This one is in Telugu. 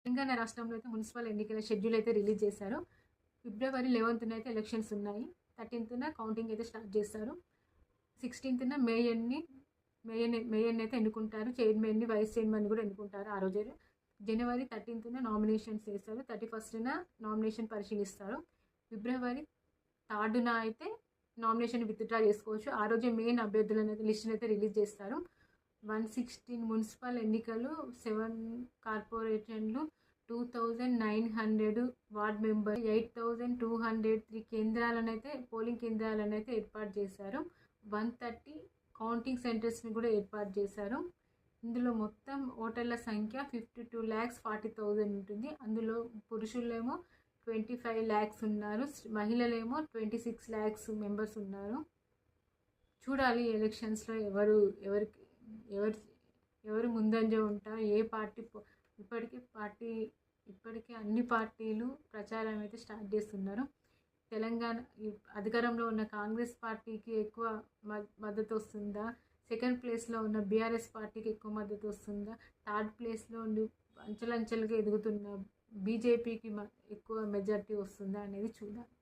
తెలంగాణ రాష్ట్రంలో అయితే మున్సిపల్ ఎన్నికల షెడ్యూల్ అయితే రిలీజ్ చేశారు. ఫిబ్రవరి 11న అయితే ఎలక్షన్స్ ఉన్నాయి. 13న కౌంటింగ్ అయితే స్టార్ట్ చేస్తారు. 16న మేయర్ని అయితే ఎన్నుకుంటారు. చైర్మన్ని, వైస్ చైర్మన్ కూడా ఎన్నుకుంటారు ఆ రోజే. జనవరి 13న నామినేషన్స్ చేస్తారు. 31న నామినేషన్ పరిశీలిస్తారు. ఫిబ్రవరి 3న అయితే నామినేషన్ విత్డ్రా చేసుకోవచ్చు. ఆ రోజే మెయిన్ అభ్యర్థులను అయితే లిస్టును అయితే రిలీజ్ చేస్తారు. 116 మున్సిపల్ ఎన్నికలు, 7 కార్పొరేషన్లు, 2900 వార్డ్ మెంబర్, 8203 కేంద్రాలను అయితే పోలింగ్ కేంద్రాలను అయితే ఏర్పాటు చేశారు. 130 కౌంటింగ్ సెంటర్స్ని కూడా ఏర్పాటు చేశారు. ఇందులో మొత్తం ఓటర్ల సంఖ్య 52,40,000 ఉంటుంది. అందులో పురుషులేమో 25 lakhs ఉన్నారు, మహిళలేమో 26 lakhs మెంబర్స్ ఉన్నారు. చూడాలి ఎలక్షన్స్లో ఎవరు ముందంజ ఉంటారు, ఏ పార్టీ. ఇప్పటికే అన్ని పార్టీలు ప్రచారం అయితే స్టార్ట్ చేస్తున్నారు. తెలంగాణ అధికారంలో ఉన్న కాంగ్రెస్ పార్టీకి ఎక్కువ మద్దతు వస్తుందా, సెకండ్ ప్లేస్లో ఉన్న బీఆర్ఎస్ పార్టీకి ఎక్కువ మద్దతు వస్తుందా, థర్డ్ ప్లేస్లో ఉండి అంచెలంచెలుగా ఎదుగుతున్న బీజేపీకి ఎక్కువ మెజార్టీ వస్తుందా అనేది చూడాలి.